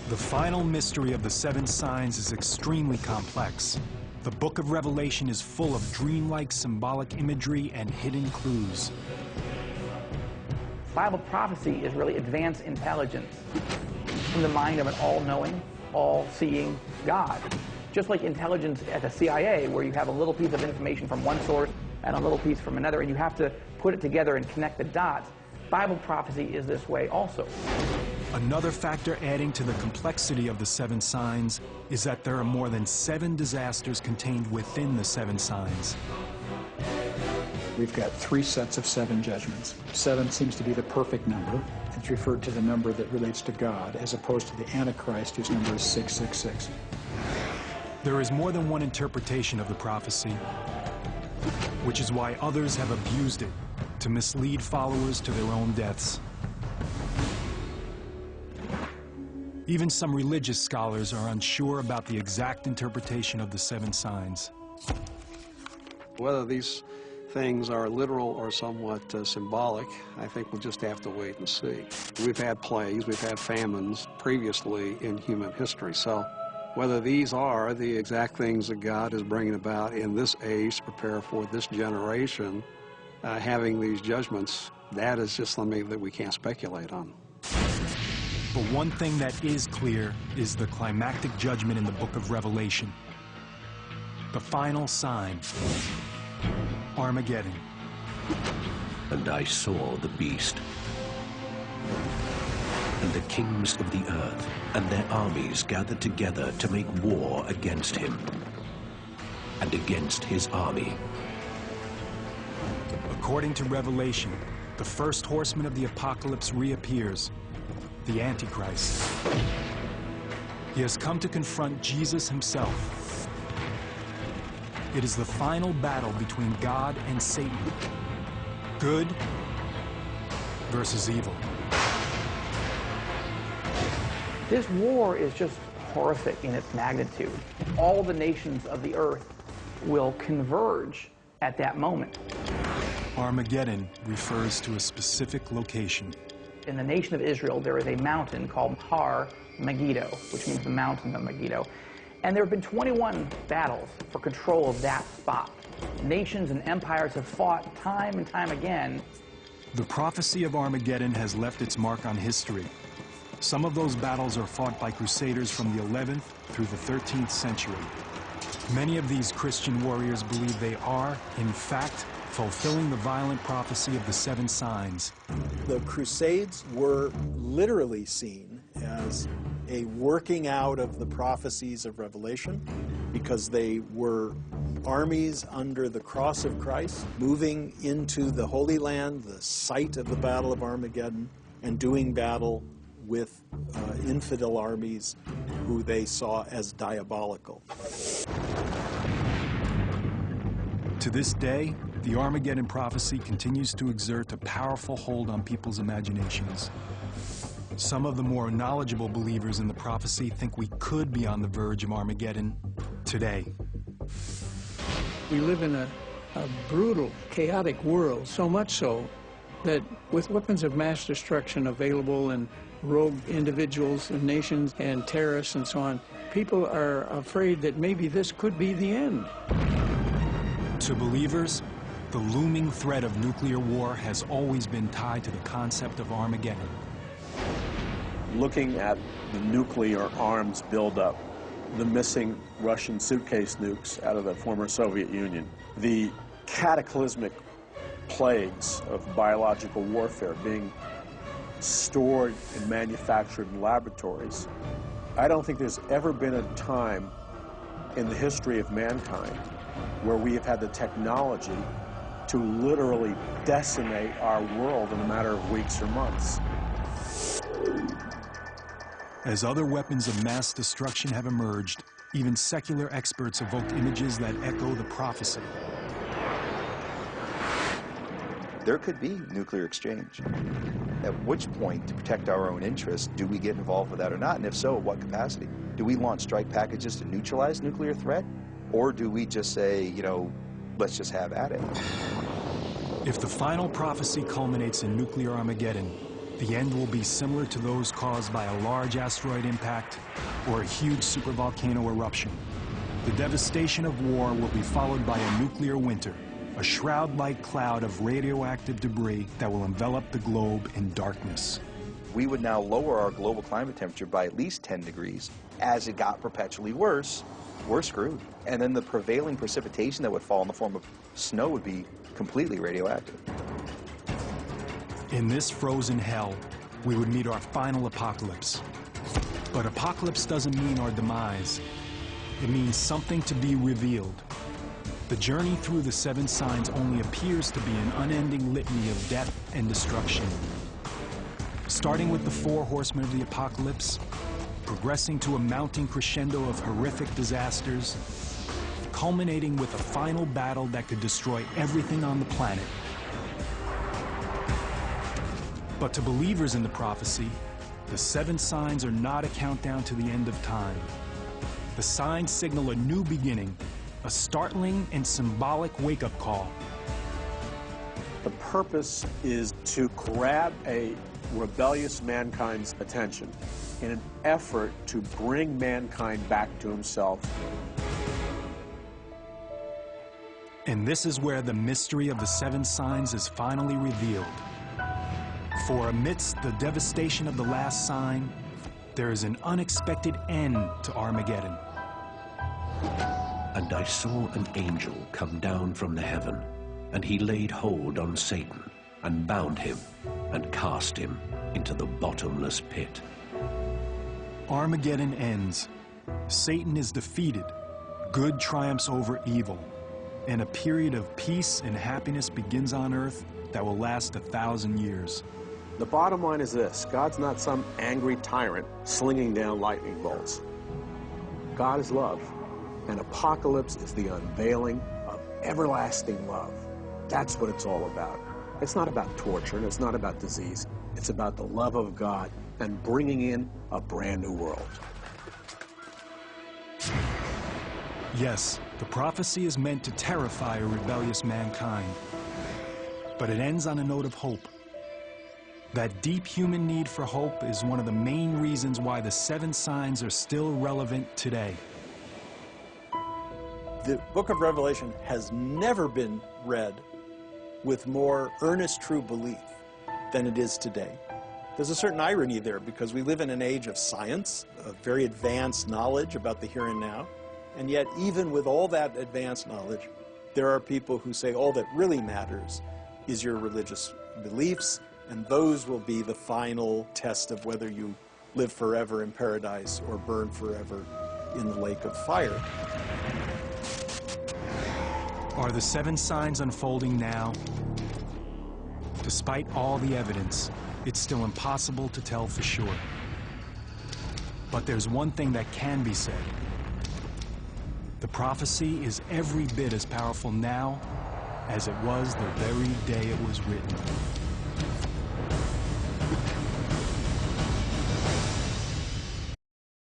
The final mystery of the seven signs is extremely complex. The book of Revelation is full of dreamlike symbolic imagery and hidden clues. Bible prophecy is really advanced intelligence from the mind of an all-knowing, all-seeing God. Just like intelligence at the CIA, where you have a little piece of information from one source and a little piece from another, and you have to put it together and connect the dots, Bible prophecy is this way also. Another factor adding to the complexity of the seven signs is that there are more than 7 disasters contained within the seven signs. We've got 3 sets of 7 judgments. 7 seems to be the perfect number. It's referred to the number that relates to God, as opposed to the Antichrist, whose number is 666. There is more than one interpretation of the prophecy, which is why others have abused it to mislead followers to their own deaths. Even some religious scholars are unsure about the exact interpretation of the seven signs. Whether these things are literal or somewhat symbolic, I think we'll just have to wait and see. We've had plagues, we've had famines previously in human history, so whether these are the exact things that God is bringing about in this age to prepare for this generation, having these judgments, that is just something that we can't speculate on. But one thing that is clear is the climactic judgment in the book of Revelation. The final sign, Armageddon. And I saw the beast, and the kings of the earth, and their armies gathered together to make war against him, and against his army. According to Revelation, the first horseman of the apocalypse reappears, the Antichrist. He has come to confront Jesus himself. It is the final battle between God and Satan. Good versus evil. This war is just horrific in its magnitude. All the nations of the earth will converge at that moment. Armageddon refers to a specific location. In the nation of Israel, there is a mountain called Har Megiddo, which means the mountain of Megiddo. And there have been 21 battles for control of that spot. Nations and empires have fought time and time again. The prophecy of Armageddon has left its mark on history. Some of those battles are fought by crusaders from the 11th through the 13th century. Many of these Christian warriors believe they are, in fact, fulfilling the violent prophecy of the seven signs. The Crusades were literally seen as a working out of the prophecies of Revelation, because they were armies under the cross of Christ, moving into the Holy Land, the site of the Battle of Armageddon, and doing battle with infidel armies who they saw as diabolical. To this day, the Armageddon prophecy continues to exert a powerful hold on people's imaginations. Some of the more knowledgeable believers in the prophecy think we could be on the verge of Armageddon today. We live in a brutal, chaotic world, so much so that with weapons of mass destruction available and rogue individuals and nations and terrorists and so on, people are afraid that maybe this could be the end. To believers, the looming threat of nuclear war has always been tied to the concept of Armageddon. Looking at the nuclear arms buildup, the missing Russian suitcase nukes out of the former Soviet Union, the cataclysmic plagues of biological warfare being stored and manufactured in laboratories, I don't think there's ever been a time in the history of mankind where we have had the technology to literally decimate our world in a matter of weeks or months. As other weapons of mass destruction have emerged, even secular experts evoked images that echo the prophecy. There could be nuclear exchange. At which point, to protect our own interests, do we get involved with that or not? And if so, at what capacity? Do we launch strike packages to neutralize nuclear threat? Or do we just say, you know, let's just have at it? If the final prophecy culminates in nuclear Armageddon, the end will be similar to those caused by a large asteroid impact or a huge supervolcano eruption. The devastation of war will be followed by a nuclear winter, a shroud-like cloud of radioactive debris that will envelop the globe in darkness. We would now lower our global climate temperature by at least 10 degrees. As it got perpetually worse, we're screwed. And then the prevailing precipitation that would fall in the form of snow would be completely radioactive. In this frozen hell, we would meet our final apocalypse. But apocalypse doesn't mean our demise. It means something to be revealed. The journey through the 7 signs only appears to be an unending litany of death and destruction. Starting with the 4 horsemen of the apocalypse, progressing to a mounting crescendo of horrific disasters, culminating with a final battle that could destroy everything on the planet. But to believers in the prophecy, the 7 signs are not a countdown to the end of time. The signs signal a new beginning, a startling and symbolic wake-up call. The purpose is to grab a rebellious mankind's attention in an effort to bring mankind back to himself. And this is where the mystery of the 7 signs is finally revealed. For amidst the devastation of the last sign, there is an unexpected end to Armageddon. And I saw an angel come down from the heaven, and he laid hold on Satan, and bound him, and cast him into the bottomless pit. Armageddon ends. Satan is defeated. Good triumphs over evil. And a period of peace and happiness begins on earth that will last 1,000 years. The bottom line is this: God's not some angry tyrant slinging down lightning bolts. God is love, and apocalypse is the unveiling of everlasting love. That's what it's all about. It's not about torture, and it's not about disease. It's about the love of God and bringing in a brand new world. Yes, the prophecy is meant to terrify a rebellious mankind, but it ends on a note of hope. That deep human need for hope is one of the main reasons why the 7 signs are still relevant today. The book of Revelation has never been read with more earnest true belief than it is today. There's a certain irony there because we live in an age of science, of very advanced knowledge about the here and now, and yet even with all that advanced knowledge, there are people who say all that really matters is your religious beliefs, and those will be the final test of whether you live forever in paradise or burn forever in the lake of fire. Are the 7 signs unfolding now? Despite all the evidence, it's still impossible to tell for sure. But there's one thing that can be said. The prophecy is every bit as powerful now as it was the very day it was written.